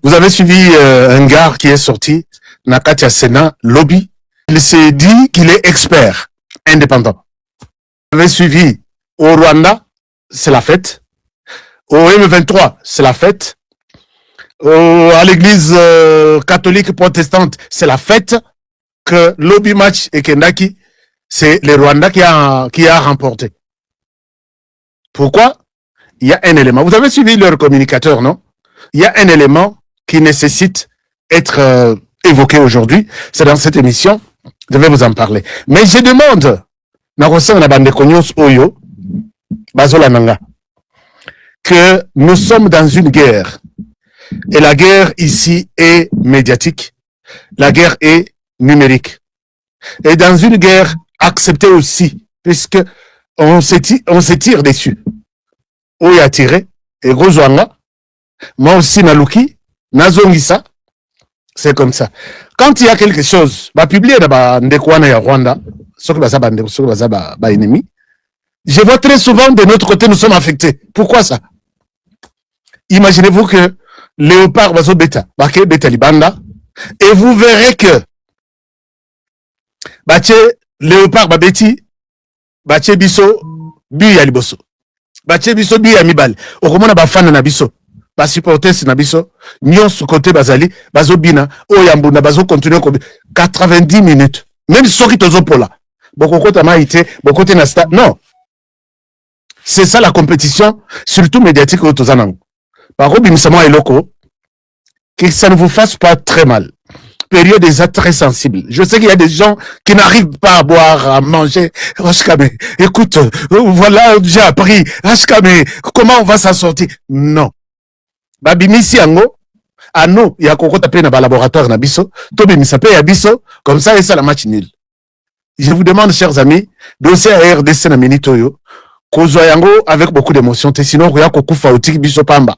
Vous avez suivi un gars qui est sorti, Nakatia Sena, lobby. Il s'est dit qu'il est expert, indépendant. Vous avez suivi au Rwanda, c'est la fête. Au M23, c'est la fête. À l'église catholique protestante, c'est la fête. Que lobby match et Kendaki, c'est le Rwanda qui a remporté. Pourquoi? Il y a un élément. Vous avez suivi leur communicateur, non? Il y a un élément qui nécessite être évoqué aujourd'hui. C'est dans cette émission. Je vais vous en parler. Mais je demande, que nous sommes dans une guerre. Et la guerre ici est médiatique. La guerre est numérique. Et dans une guerre acceptée aussi, puisque on se tire dessus. Où il a tiré, et gros moi aussi, Naluki, Nazongisa, c'est comme ça. Quand il y a quelque chose, publié dans le Rwanda, je vois très souvent de notre côté, nous sommes affectés. Pourquoi ça? Imaginez-vous que Léopard Bazo Beta, Beta Libanda, et vous verrez que Léopard Babeti, Bache Biso, Buya Liboso. Bache Biso, Buya Mibal. Okomona Bafana Nabiso. Ba supporters Nabiso. Nyon sous côté Bazali, Bazo Bina, Oyambuna, Bazo continue 90 minutes. Même ceux qui tozo pola. Bokoko Tamaïté, Bokote Nasta. Non. C'est ça la compétition, surtout médiatique au Tozanang. Par contre, Bimsama et Loko, que ça ne vous fasse pas très mal. Période déjà très sensible. Je sais qu'il y a des gens qui n'arrivent pas à boire, à manger. Hashkame, écoute, voilà, j'ai appris. Hashkame, comment on va s'en sortir? Non. Babimisi Ango, à nous, il y a Koko tapé dans le laboratoire Nabiso, Tobi Misape Yabiso, comme ça, et ça la match nul. Je vous demande, chers amis, dossier à RDC na Minitoyo, Kozoyango avec beaucoup d'émotion, sinon, il y a Koko Faoutik Biso Pamba.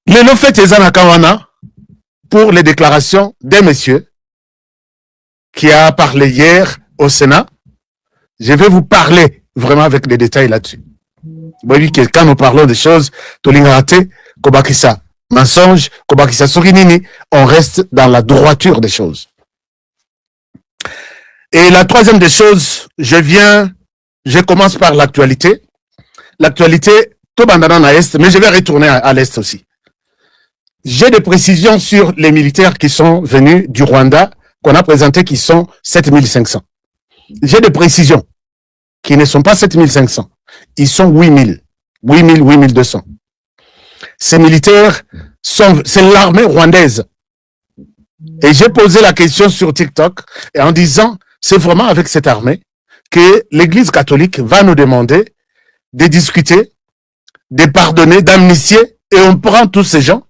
Les no fait Ezana Kawana, pour les déclarations d'un monsieur qui a parlé hier au Sénat. Je vais vous parler vraiment avec des détails là-dessus. Vous voyez que quand nous parlons des choses, Tolingate, Kobakisa, mensonge, Kobakisa Sorinini, on reste dans la droiture des choses. Et la troisième des choses, je commence par l'actualité. L'actualité, tout bandana à l'Est, mais je vais retourner à l'Est aussi. J'ai des précisions sur les militaires qui sont venus du Rwanda, qu'on a présenté, qui sont 7500. J'ai des précisions qui ne sont pas 7500. Ils sont 8000, 8200. Ces militaires c'est l'armée rwandaise. Et j'ai posé la question sur TikTok et en disant, c'est vraiment avec cette armée que l'Église catholique va nous demander de discuter, de pardonner, d'amnistier, et on prend tous ces gens.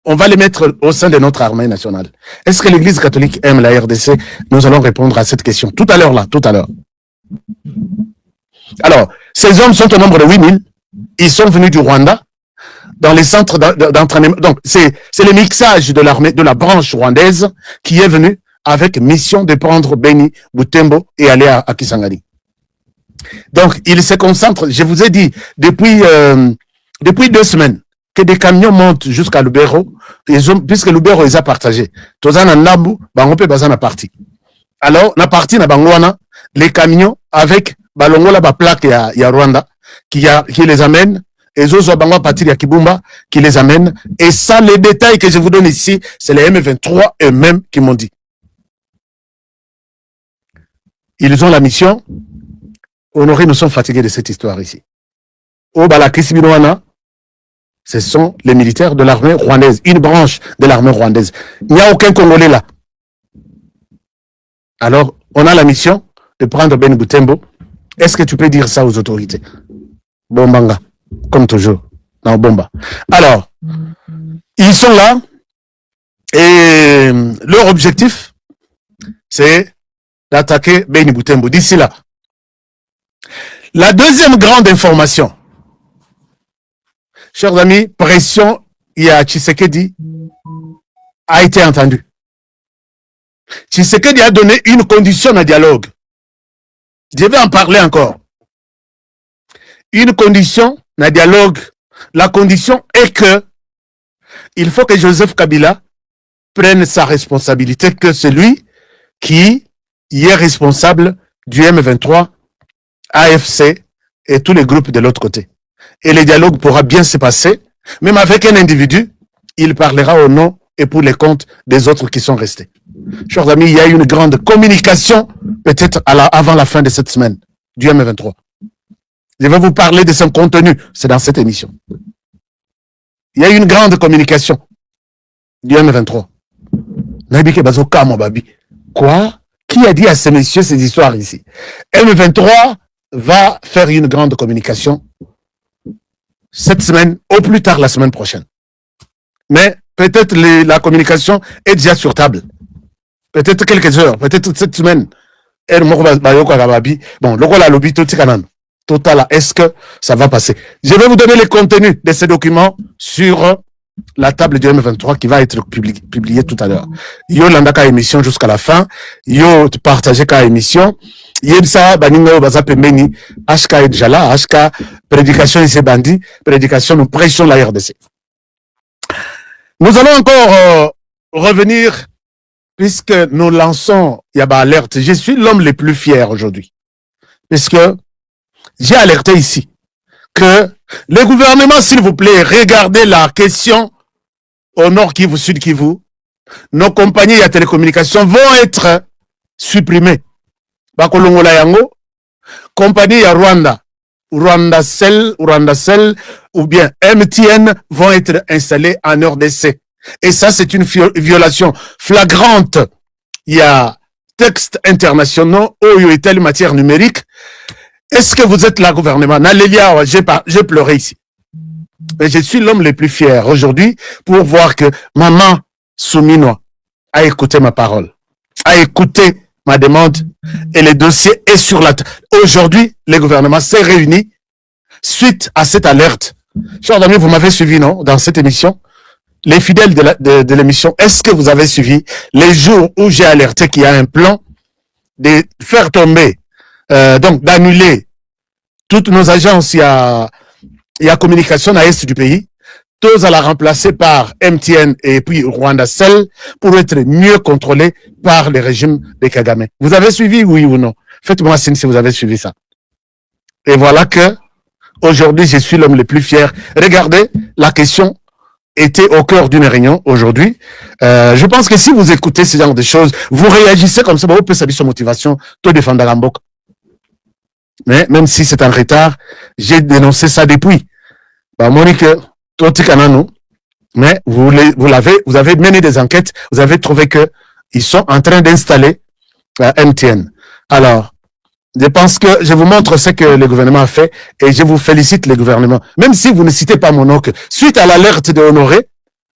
On va les mettre au sein de notre armée nationale. Est-ce que l'Église catholique aime la RDC? Nous allons répondre à cette question. Tout à l'heure, là, tout à l'heure. Alors, ces hommes sont au nombre de 8000. Ils sont venus du Rwanda, dans les centres d'entraînement. Donc, c'est le mixage de l'armée, de la branche rwandaise, qui est venu avec mission de prendre Beni, Butembo et aller à Kisangani. Donc, ils se concentrent, je vous ai dit, depuis 2 semaines, que des camions montent jusqu'à Lubero, puisque Lubero les a partagés. Tozana Nambu, Bangope Bazana parti. Alors, na parti na Bangwana, les camions avec Balongola ba plaque ya Rwanda, qui les amène, et Zozo Bangwa partir ya Kibumba, qui les amène. Et ça, les détails que je vous donne ici, c'est les M23 eux-mêmes qui m'ont dit. Ils ont la mission. Honoré, nous sommes fatigués de cette histoire ici. Au Balakisi Binoana, ce sont les militaires de l'armée rwandaise, une branche de l'armée rwandaise. Il n'y a aucun Congolais là. Alors, on a la mission de prendre Ben Butembo. Est-ce que tu peux dire ça aux autorités? Bombanga, comme toujours, dans Bomba. Alors, ils sont là et leur objectif, c'est d'attaquer Ben Butembo d'ici là. La deuxième grande information, chers amis, pression, il y a Tshisekedi a été entendu. Tshisekedi a donné une condition à dialogue. Je vais en parler encore. Une condition na dialogue, la condition est que il faut que Joseph Kabila prenne sa responsabilité, que c'est lui qui est responsable du M23, AFC et tous les groupes de l'autre côté. Et le dialogue pourra bien se passer, même avec un individu, il parlera au nom et pour les comptes des autres qui sont restés. Chers amis, il y a une grande communication, peut-être avant la fin de cette semaine, du M23. Je vais vous parler de son contenu, c'est dans cette émission. Il y a une grande communication du M23. Quoi? Qui a dit à ces messieurs ces histoires ici? M23 va faire une grande communication cette semaine, au plus tard la semaine prochaine. Mais peut-être la communication est déjà sur table. Peut-être quelques heures, peut-être cette semaine. Bon, total, est-ce que ça va passer? Je vais vous donner le contenu de ces documents sur la table du M23 qui va être publié tout à l'heure. Yo landaka émission jusqu'à la fin. Yo partagez ka émission. Yebsa baninga baza pembeni. HK est déjà là. HK prédication et ses bandits. Prédication, nous prêchons la RDC. Nous allons encore revenir puisque nous lançons Yaba Alerte. Je suis l'homme le plus fier aujourd'hui. Puisque j'ai alerté ici que le gouvernement, s'il vous plaît, regardez la question au nord Kivu, sud Kivu. Nos compagnies de télécommunications vont être supprimées. Bakolongola yango, compagnie à Rwanda Cell ou bien MTN vont être installées en RDC. Et ça, c'est une violation flagrante. Il y a textes internationaux où il y a telle matière numérique. Est-ce que vous êtes là, gouvernement? Nalélia, j'ai pleuré ici. Mais je suis l'homme le plus fier aujourd'hui pour voir que maman Souminoa a écouté ma parole, a écouté ma demande et le dossier est sur la table. Aujourd'hui, le gouvernement s'est réuni suite à cette alerte. Chers amis, vous m'avez suivi, non, dans cette émission? Les fidèles de l'émission, est-ce que vous avez suivi les jours où j'ai alerté qu'il y a un plan de faire tomber, donc d'annuler toutes nos agences, il y a communication à l'est du pays, tous à la remplacer par MTN et puis Rwanda Cell pour être mieux contrôlés par le régime de Kagame. Vous avez suivi, oui ou non? Faites-moi signe si vous avez suivi ça. Et voilà que aujourd'hui, je suis l'homme le plus fier. Regardez, la question était au cœur d'une réunion aujourd'hui. Je pense que si vous écoutez ce genre de choses, vous réagissez comme ça, vous pouvez savoir son motivation, tout défendre la Mbok. Mais même si c'est en retard, j'ai dénoncé ça depuis. Bah, Monique, mais vous avez mené des enquêtes, vous avez trouvé que ils sont en train d'installer MTN. Alors, je pense que je vous montre ce que le gouvernement a fait et je vous félicite le gouvernement. Même si vous ne citez pas mon nom, suite à l'alerte de Honoré,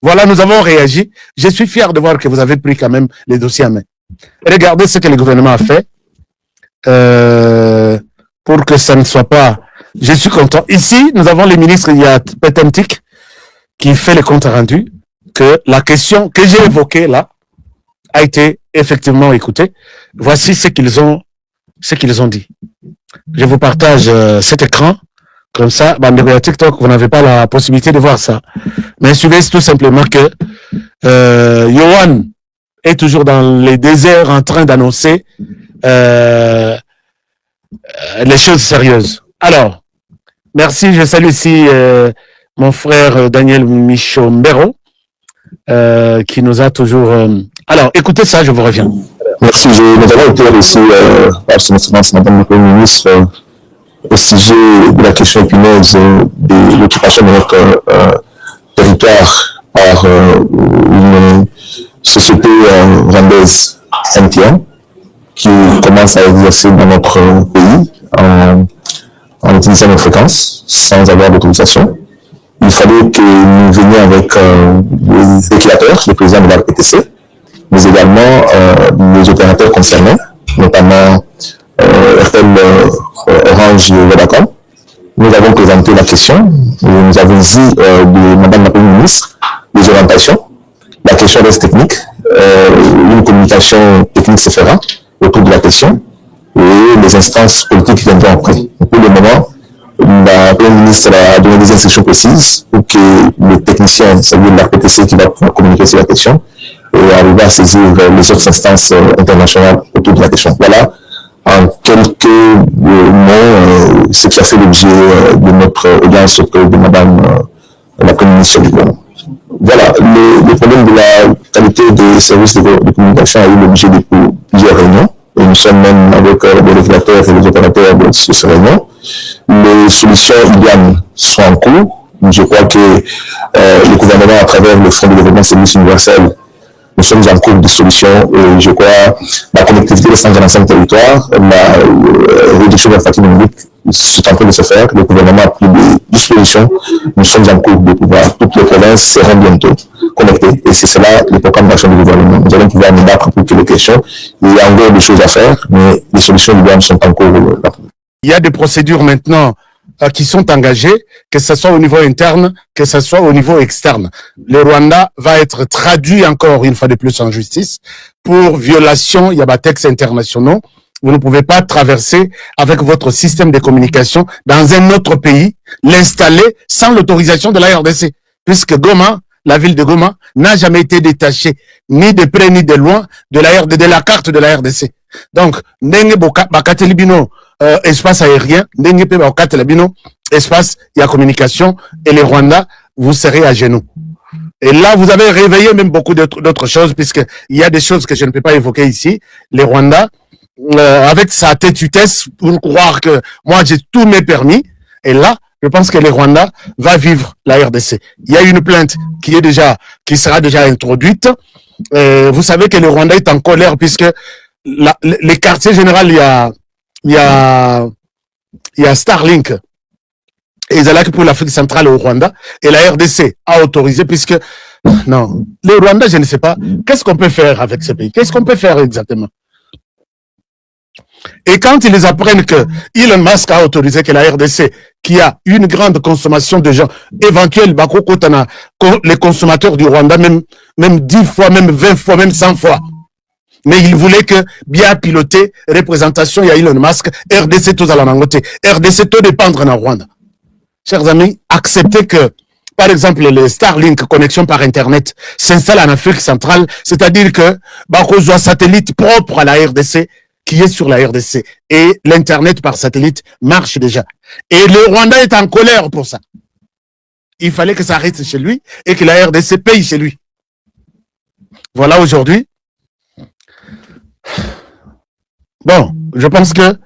voilà, nous avons réagi. Je suis fier de voir que vous avez pris quand même les dossiers en main. Regardez ce que le gouvernement a fait. Pour que ça ne soit pas... Je suis content. Ici, nous avons le ministre Yat Petentik qui fait le compte rendu que la question que j'ai évoquée là a été effectivement écoutée. Voici ce qu'ils ont dit. Je vous partage cet écran. Comme ça, sur TikTok, vous n'avez pas la possibilité de voir ça. Mais suivez tout simplement que Yohan est toujours dans les déserts en train d'annoncer les choses sérieuses. Alors, merci, je salue ici mon frère Daniel Michombero qui nous a toujours... Alors, écoutez ça, je vous reviens. Merci, nous avons été reçus par son excellence, madame la Première ministre, au sujet de la question épineuse de l'occupation de notre territoire par une société rwandaise MTN qui commence à exercer dans notre pays en utilisant nos fréquences sans avoir d'autorisation. Il fallait que nous venions avec les régulateurs, le président de la RPTC, mais également les opérateurs concernés, notamment RTL, Orange et Vodacom. Nous avons présenté la question, nous avons dit de madame la Première ministre les orientations. La question reste technique, une communication technique se fera autour de la question et les instances politiques viendront après. Pour le moment, le Premier ministre a donné des instructions précises pour que le technicien, c'est-à-dire l'RPTC qui va pouvoir communiquer sur la question, et arriver à saisir les autres instances internationales autour de la question. Voilà, en quelques mots, ce qui a fait l'objet de notre audience auprès de Madame la Première ministre du gouvernement. Voilà, le problème de la qualité des services de communication a eu l'objet de plusieurs réunions, et nous sommes même avec les régulateurs et les opérateurs de ces réunions. Les solutions idéales sont en cours. Je crois que le gouvernement, à travers le Fonds de développement des services universels, nous sommes en cours de solutions, et je crois la connectivité des 145 territoires, la réduction de la fatigue numérique, c'est en train de se faire. Le gouvernement a pris des dispositions. Nous sommes en cours de pouvoir. Toutes les provinces seront bientôt connectées, et c'est cela le programme d'action du gouvernement. Nous allons pouvoir nous battre pour toutes les questions. Il y a encore des choses à faire, mais les solutions du gouvernement sont en cours. Il y a des procédures maintenant qui sont engagées, que ce soit au niveau interne, que ce soit au niveau externe. Le Rwanda va être traduit encore une fois de plus en justice pour violation, il y a des textes internationaux. Vous ne pouvez pas traverser avec votre système de communication dans un autre pays, l'installer sans l'autorisation de la RDC. Puisque Goma, la ville de Goma, n'a jamais été détachée, ni de près ni de loin, de la carte de la RDC. Donc, ndenge bakatelibino espace aérien, ndenge pe bakatelibino espace, il y a communication, et les Rwandais, vous serez à genoux. Et là, vous avez réveillé même beaucoup d'autres choses, puisqu'il y a des choses que je ne peux pas évoquer ici. Les Rwandais, avec sa têtutesse, pour croire que moi j'ai tous mes permis, et là, je pense que les Rwandais va vivre la RDC. Il y a une plainte qui sera déjà introduite. Vous savez que le Rwanda est en colère, puisque les quartiers généraux, il y a Starlink, et ils allaient pour l'Afrique centrale au Rwanda, et la RDC a autorisé, puisque, non, les Rwandais, je ne sais pas, qu'est-ce qu'on peut faire avec ce pays? Qu'est-ce qu'on peut faire exactement? Et quand ils apprennent que Elon Musk a autorisé que la RDC, qui a une grande consommation de gens, éventuelle, les consommateurs du Rwanda, même 10 fois, même 20 fois, même 100 fois. Mais il voulait que, bien piloter, représentation, il y a Elon Musk, RDC, tout à la mangote, RDC, tout dépendre dans Rwanda. Chers amis, acceptez que, par exemple, les Starlink, connexion par Internet, s'installent en Afrique centrale, c'est-à-dire que, un satellite propre à la RDC, qui est sur la RDC. Et l'Internet par satellite marche déjà. Et le Rwanda est en colère pour ça. Il fallait que ça arrête chez lui et que la RDC paye chez lui. Voilà aujourd'hui. Bon, je pense que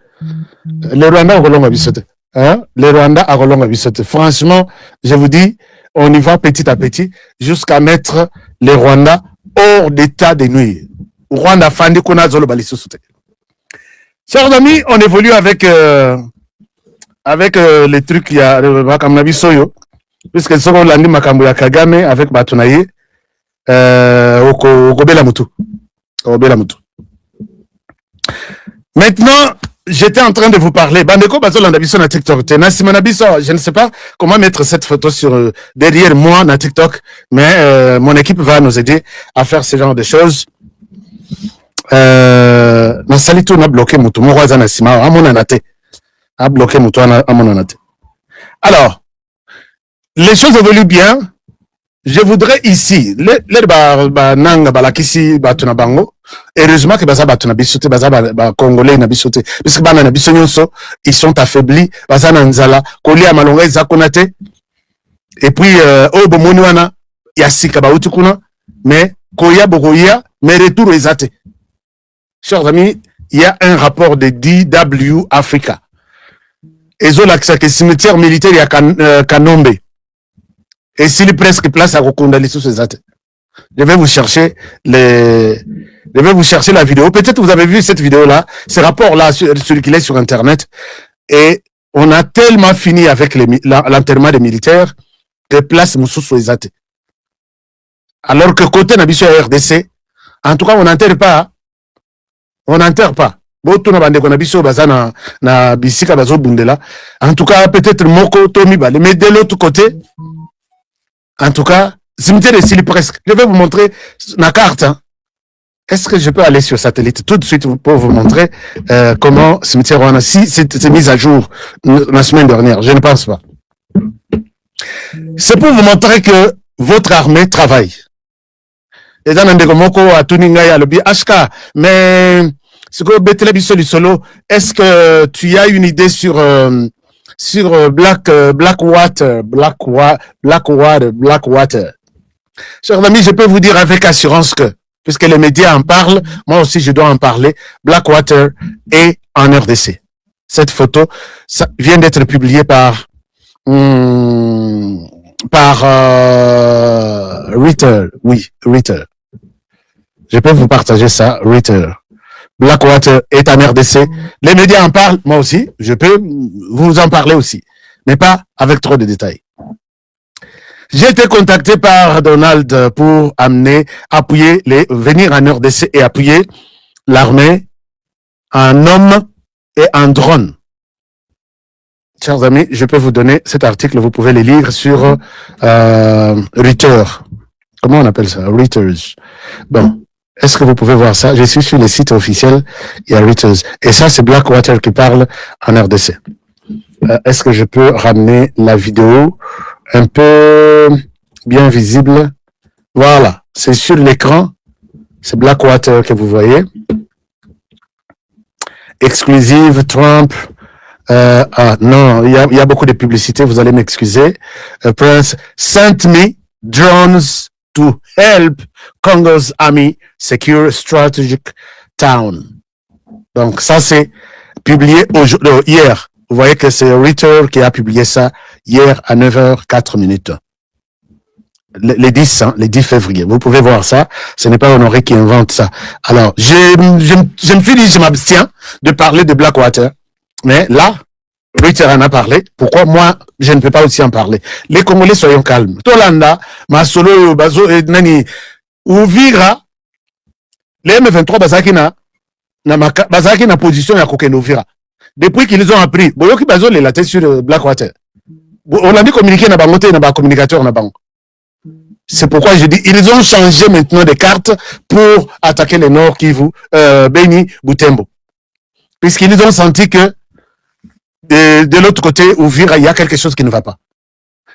les Rwandais ont relongé à bissoter. Les Rwandais ont relongé à bissoter. Franchement, je vous dis, on y va petit à petit jusqu'à mettre les Rwandais hors d'état de nuire. Rwanda fandi kuna zolo balissoute. Chers amis, on évolue avec les trucs, il y a Makamnabi Soyo, puisque ce qu'on l'a dit, Makambu ya Kagame, avec Batunaye, Obela Mutu. Maintenant, j'étais en train de vous parler. Bandeko Bazol en Abisso na TikTok. Je ne sais pas comment mettre cette photo sur derrière moi na TikTok, mais mon équipe va nous aider à faire ce genre de choses. Na salito na bloqué mutu mo na sima amona na te a bloqué mutu amona na te. Alors, les choses évoluent bien. Je voudrais ici les nanga balakisi batuna bango, heureusement que baza batuna bisote baza ba congolais na bisote puisque bana na biso nyonso ils sont affaiblis baza na nzala kolia malonga za konate, et puis o bomoni wana ya sika ba utukuna mais koya bokoya mais retour ezate. Chers amis, il y a un rapport de DW Africa. Et zo l'accès que cimetière militaire ya Kanombe. Et s'il presque place à Rokondali sous ces attes. Je vais vous chercher la vidéo. Peut-être vous avez vu cette vidéo-là, ce rapport-là, celui qui est sur Internet. Et on a tellement fini avec l'enterrement des militaires que place Moussou sous les attes. Alors que côté Nabiso RDC, en tout cas, on n'enterre pas. On n'enterre pas. En tout cas, peut-être Moko, Tomi, mais de l'autre côté, en tout cas, cimetière est presque. Je vais vous montrer la carte. Hein. Est-ce que je peux aller sur satellite tout de suite pour vous montrer comment cimetière Wana, si c'est mis à jour la semaine dernière? Je ne pense pas. C'est pour vous montrer que votre armée travaille. Et dans Ndegomoko, à Tuninga, à Lobi, HK, mais est-ce que tu as une idée sur Blackwater? Chers amis, je peux vous dire avec assurance que, puisque les médias en parlent, moi aussi je dois en parler, Blackwater est en RDC. Cette photo ça vient d'être publiée par Reuters. Oui, Reuters. Je peux vous partager ça, Reuters. Blackwater est en RDC. Les médias en parlent, moi aussi, je peux vous en parler aussi, mais pas avec trop de détails. J'ai été contacté par Donald pour venir en RDC et appuyer l'armée en hommes et en drones. Chers amis, je peux vous donner cet article, vous pouvez le lire sur Reuters. Comment on appelle ça? Reuters. Bon, est-ce que vous pouvez voir ça? Je suis sur le site officiel, il y a Reuters. Et ça, c'est Blackwater qui parle en RDC. Est-ce que je peux ramener la vidéo un peu bien visible? Voilà, c'est sur l'écran. C'est Blackwater que vous voyez. Exclusive, Trump. Non, il y a beaucoup de publicité, vous allez m'excuser. Prince sent me drones to help Congo's army secure strategic town. Donc ça c'est publié hier. Vous voyez que c'est Reuters qui a publié ça hier à 9h04. Les 10, hein, les 10 février. Vous pouvez voir ça. Ce n'est pas Honoré qui invente ça. Alors, je me suis dit, je m'abstiens de parler de Blackwater. Mais là, Reuters en a parlé. Pourquoi moi, je ne peux pas aussi en parler? Les Congolais, soyons calmes. Tolanda, Masolo, Bazo, Nani, Ouvira, les M23, Bazaki na position ya Kokeno Ouvira. Depuis qu'ils ont appris, Boyoki Bazo les latés sur Blackwater. On a dit communiquer na bangote na ba communicateur na bango. C'est pourquoi je dis, ils ont changé maintenant de cartes pour attaquer le Nord Kivu, Beni, Butembo. Puisqu'ils ont senti que de l'autre côté, Ouvira, il y a quelque chose qui ne va pas.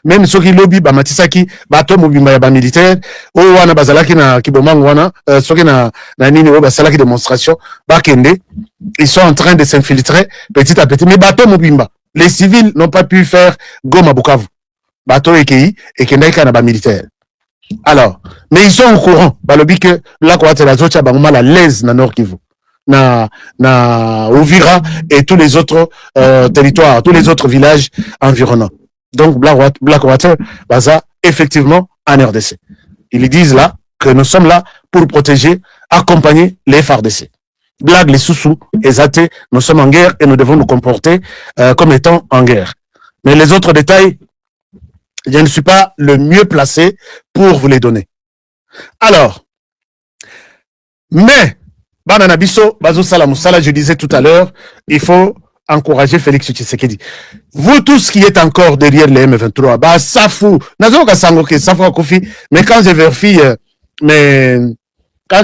Même ceux qui lobby, Matisaki, Bato Mobimba, militaire, Owana Bazalaki na Kibomang Wana, ceux qui na Nini, Basalaki démonstration, Bakende, ils sont en train de s'infiltrer petit à petit. Mais Bato Mobimba, les civils n'ont pas pu faire Goma Bukavu. Bato Ekei, et Kendaika na militaire. Alors, mais ils sont au courant, Balobi que là, quoi, la Zocha, Bangoma, la l'aise na Nord Kivu. Na Ouvira et tous les autres territoires, tous les autres villages environnants. Donc Blackwater, Baza, effectivement, en RDC. Ils disent là que nous sommes là pour protéger, accompagner les FARDC. Blague les sous-sous, Ezaté, nous sommes en guerre et nous devons nous comporter comme étant en guerre. Mais les autres détails, je ne suis pas le mieux placé pour vous les donner. Alors, mais Banana Bisso, Bazo Salamoussala, je disais tout à l'heure, il faut encourager Félix Tshisekedi. Vous tous qui êtes encore derrière les M23, bah ça fout. Ça fout Kofi. Mais quand je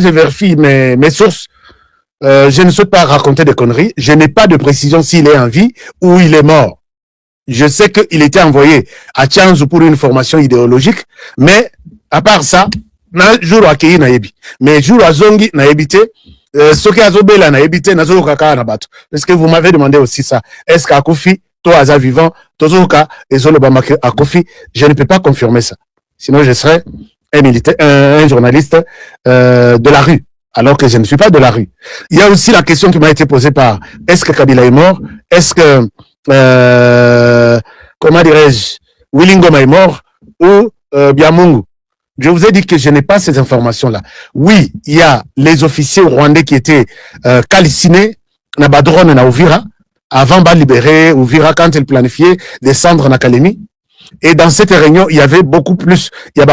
vérifie mes sources, je ne souhaite pas raconter des conneries. Je n'ai pas de précision s'il est en vie ou il est mort. Je sais qu'il était envoyé à Tchanzu pour une formation idéologique, mais à part ça, na jour accueilli na yebi. Mais jour à Zongi na yebité, ce qui a zobela na yebité na zo kaka na bato. Est-ce que vous m'avez demandé aussi ça? Est-ce qu'à Kofi, toi Aza vivant, Tozoka et Zolobamake à Kofi, je ne peux pas confirmer ça. Sinon je serais un militaire, un journaliste de la rue, alors que je ne suis pas de la rue. Il y a aussi la question qui m'a été posée par est-ce que Kabila est mort? Est-ce que comment dirais-je, Willingoma est mort ou Biamungu? Je vous ai dit que je n'ai pas ces informations-là. Oui, il y a les officiers rwandais qui étaient calcinés, na Badron na Ouvira, avant de libérer Ouvira quand ils planifiaient descendre en Académie. Et dans cette réunion, il y avait beaucoup plus. Il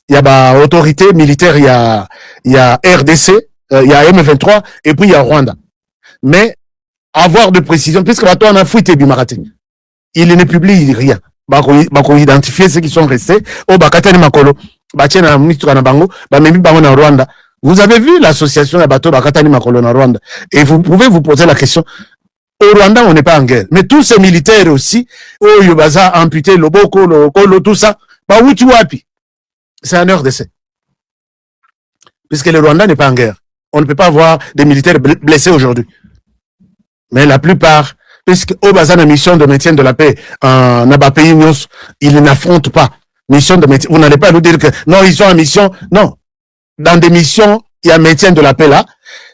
y a autorité militaire, il y a RDC, il y a M23, et puis il y a Rwanda. Mais avoir de précision, puisque bateau en a fouillé Bimarate. Il ne publie rien. Bako identifier ceux qui sont restés. Oh, bakatani makolo. Bachena ministre na bango. Ba memi bango na Rwanda. Vous avez vu l'association Abato Bakatani Makolo en Rwanda. Et vous pouvez vous poser la question. Au Rwanda, on n'est pas en guerre. Mais tous ces militaires aussi, oh, Yobaza, amputé, Loboko, Lokolo, tout ça, bah oui, tu vois, c'est un heure d'essai. Puisque le Rwanda n'est pas en guerre. On ne peut pas avoir des militaires blessés aujourd'hui. Mais la plupart, puisque au Bazan a mission de maintien de la paix en Abapayi, ils n'affrontent pas. Mission de maintien. Vous n'allez pas nous dire que non, ils sont en mission. Non. Dans des missions, il y a maintien de la paix là.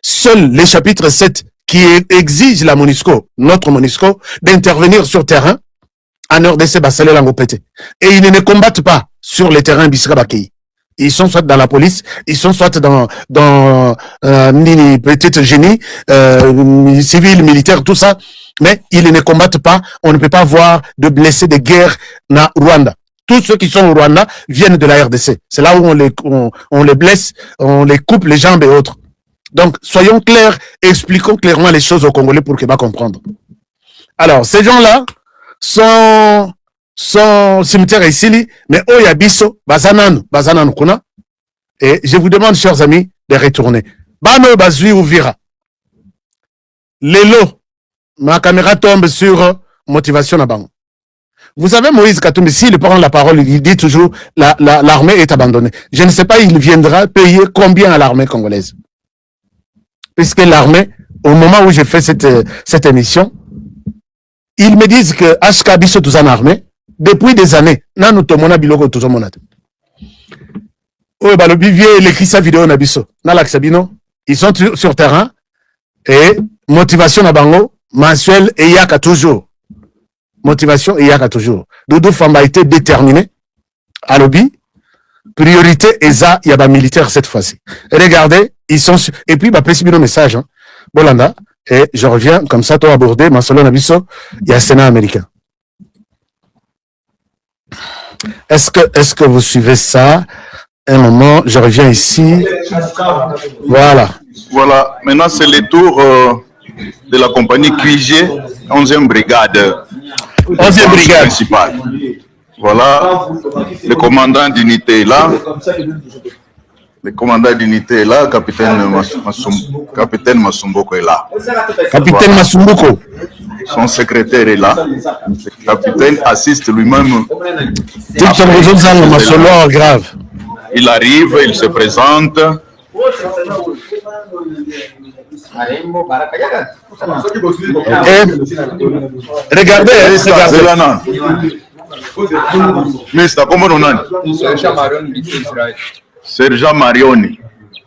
Seuls les chapitres 7 qui exigent la MONUSCO, notre MONUSCO, d'intervenir sur terrain en RDC Bassalé Langopété. Et ils ne combattent pas sur les terrains Bissira Bakei. Ils sont soit dans la police, ils sont soit dans petite génie, civil, militaire, tout ça, mais ils ne combattent pas. On ne peut pas avoir de blessés de guerre dans Rwanda. Tous ceux qui sont au Rwanda viennent de la RDC. C'est là où on les blesse, on les coupe les jambes et autres. Donc, soyons clairs, expliquons clairement les choses aux Congolais pour qu'ils va comprendre. Alors, ces gens-là sont cimetière ici, mais Oyabiso, Bazananu Kuna. Et je vous demande, chers amis, de retourner. Bano Bazui Ouvira. Lelo, ma caméra tombe sur motivation à Bango. Vous savez, Moïse Katumbi, s'il prend la parole, il dit toujours l'armée est abandonnée. Je ne sais pas, il viendra payer combien à l'armée congolaise. Puisque l'armée, au moment où j'ai fait cette émission, ils me disent que HK Biso tout en armée, depuis des années, nanu tomona biloko tout monate. Oh, bah, le bivier, l'écrit sa vidéo na biso. Na l'axabino, ils sont sur terrain, et motivation na bango, mensuel, et yaka toujours. Motivation, et yaka toujours. Doudou Famba a été déterminé, à lobby, priorité, ESA, il y a des militaires cette fois-ci. Regardez, ils sont sur, et puis, bah, précipite nos messages, hein. Bolanda, et je reviens, comme ça, toi abordé, ma solo na biso, il y a un Sénat américain. Est-ce que vous suivez ça? Un moment, je reviens ici. Voilà. Voilà. Maintenant, c'est le tour de la compagnie QIG, 11e brigade. 11e brigade principale. Voilà. Le commandant d'unité est là. Le commandant d'unité est là. Capitaine Masumboko est là. Capitaine voilà. Masumboko. Son secrétaire est là. Le capitaine assiste lui-même. Grave. Il arrive, il se présente. Regardez. Mister, comment on a? Sergent Marioni.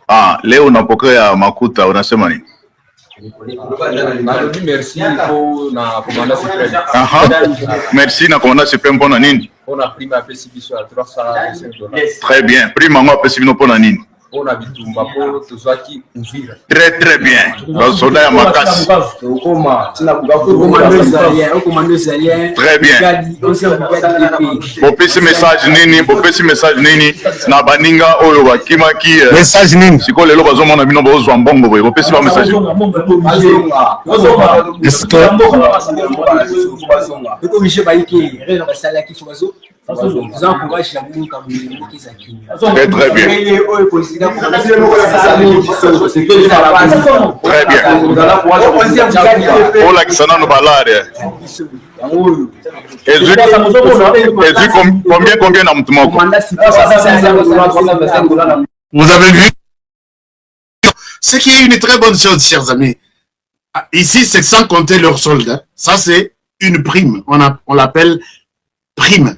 Ah, leo unapokea makuta, unasema nini? Merci na commandant suprême. Merci na commandant suprême pour nini? On a pris ma PCB à 325 $. Très bien. Prix mango PCB pour nini? On a bitumba pour Tozaki Ouvira. Très bien. Le soldat ya makasi. Très bien. Bopesi message nini na baninga oyo bakimaki message nini siko lelo bazomona bino bozwa mbongo boye bopesi ba message. Est-ce Très bien. Très bien. Oh la kisana no balare. Combien na mtu moko? Vous avez vu? Ce qui est une très bonne chose, chers amis. Ici, c'est sans compter leurs soldats. Ça, c'est une prime. On l'appelle prime.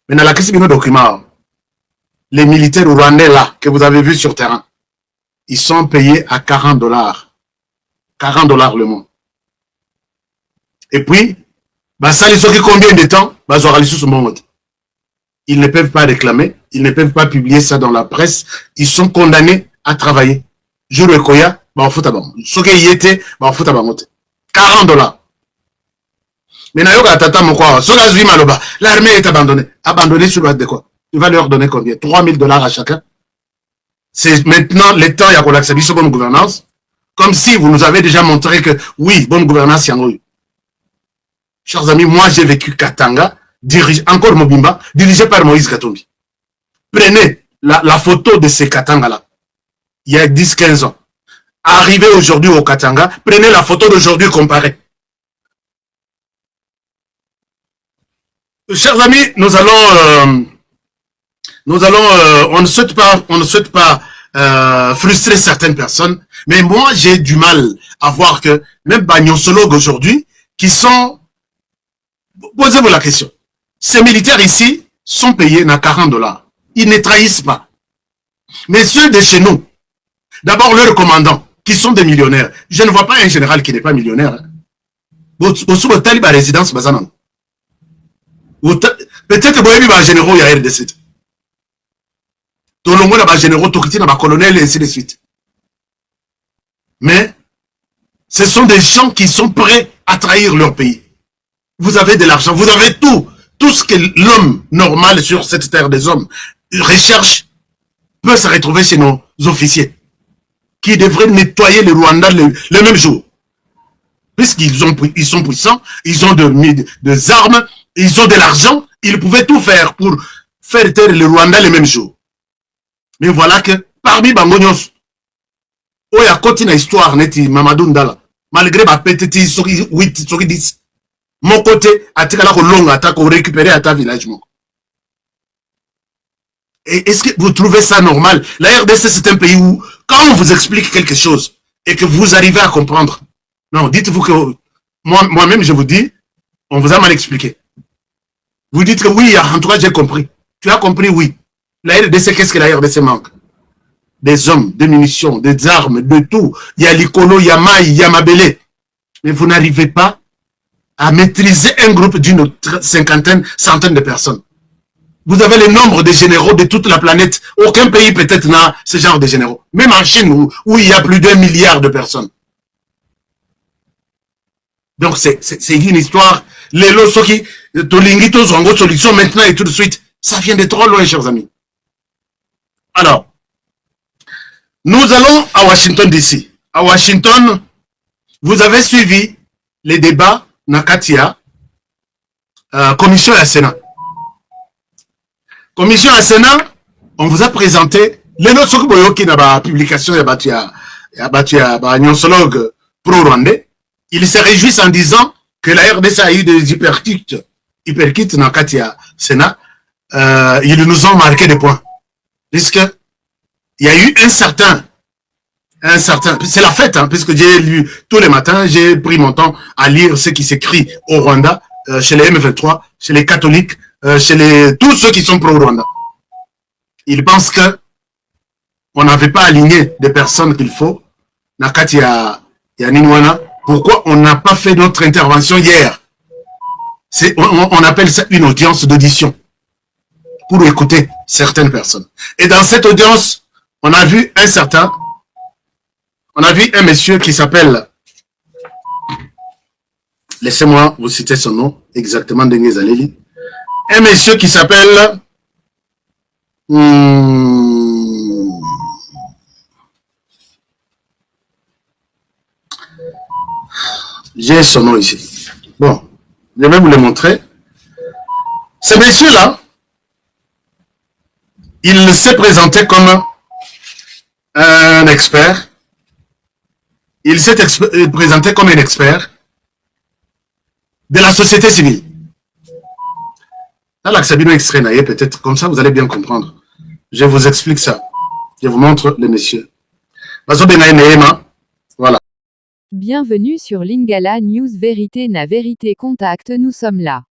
Mais dans la question de nos documents, les militaires rwandais là, que vous avez vus sur terrain, ils sont payés à $40. $40 le mois. Et puis, ça les occupe combien de temps? Ils ne peuvent pas réclamer, ils ne peuvent pas publier ça dans la presse. Ils sont condamnés à travailler. Jour et koya, ce qui y était, $40. Mais l'armée est abandonnée. Abandonnée sur base de quoi? Il va leur donner combien? $3000 à chacun. C'est maintenant le temps, il y a qu'on accède sur bonne gouvernance. Comme si vous nous avez déjà montré que oui, bonne gouvernance, il y en a eu. Chers amis, moi j'ai vécu Katanga, encore Mobimba, dirigé par Moïse Katumbi. Prenez la photo de ces Katanga-là. il y a 10-15 ans. Arrivé aujourd'hui au Katanga, prenez la photo d'aujourd'hui comparée. Chers amis, on ne souhaite pas frustrer certaines personnes, mais moi j'ai du mal à voir que même bagnonsologues aujourd'hui qui sont, posez-vous la question, ces militaires ici sont payés à $40, ils ne trahissent pas, mais ceux de chez nous, d'abord leurs commandants qui sont des millionnaires, je ne vois pas un général qui n'est pas millionnaire. Au Taliban résidence Bazanan. Peut-être que vous avez des généraux, il y a RDC. Tout le monde a des généraux, tout le monde a des colonels, et ainsi de suite. Mais, ce sont des gens qui sont prêts à trahir leur pays. Vous avez de l'argent, vous avez tout. Tout ce que l'homme normal sur cette terre des hommes recherche peut se retrouver chez nos officiers qui devraient nettoyer le Rwanda le même jour. Puisqu'ils sont puissants, ils ont des armes, ils ont de l'argent, ils pouvaient tout faire pour faire taire le Rwanda le même jour. Mais voilà que parmi Bangonyos, où il y a une histoire, Mamadou Ndala, malgré ma petite 8, 10, mon côté, à Tikala long attaque ou récupérer à ta village. Et est-ce que vous trouvez ça normal? La RDC, c'est un pays où, quand on vous explique quelque chose et que vous arrivez à comprendre, non, dites-vous que moi-même, je vous dis, on vous a mal expliqué. Vous dites que oui, en tout cas, j'ai compris. Tu as compris, oui. La RDC, qu'est-ce que la RDC manque? Des hommes, des munitions, des armes, de tout. Il y a l'Ikolo, il y a Maï, il y a Mabélé. Mais vous n'arrivez pas à maîtriser un groupe d'une cinquantaine, centaine de personnes. Vous avez le nombre de généraux de toute la planète. Aucun pays peut-être n'a ce genre de généraux. Même en Chine, où il y a plus d'1 milliard de personnes. Donc c'est une histoire. Les Losoki, Tolingito, Zongo, solution maintenant et tout de suite. Ça vient de trop loin, chers amis. Alors, nous allons à Washington DC. À Washington, vous avez suivi les débats Nakatia, commission à Sénat. Commission à Sénat, on vous a présenté les notes qui n'a pas publication et nyonsologue pro-rwandais. Ils se réjouissent en disant que la RDC a eu des hyperkits Nakatia Sénat. Ils nous ont marqué des points. Puisque il y a eu un certain, c'est la fête, hein, puisque j'ai lu tous les matins, j'ai pris mon temps à lire ce qui s'écrit au Rwanda, chez les M23, chez les catholiques, chez tous ceux qui sont pro-Rwanda. Ils pensent que on n'avait pas aligné des personnes qu'il faut. Nakati ya Ninwana. Pourquoi on n'a pas fait notre intervention hier? On appelle ça une audience d'audition pour écouter certaines personnes. Et dans cette audience, on a vu un monsieur qui s'appelle, laissez-moi vous citer son nom, exactement, Dengue Zaleli. Un monsieur qui s'appelle j'ai son nom ici. Bon, je vais vous le montrer. Ce monsieur-là, il s'est présenté comme un expert. Il s'est présenté comme un expert de la société civile. Là, l'Axabino extrait, peut-être comme ça, vous allez bien comprendre. Je vous explique ça. Je vous montre le monsieur. Voilà. Bienvenue sur Lingala News Vérité na Vérité Contact, nous sommes là.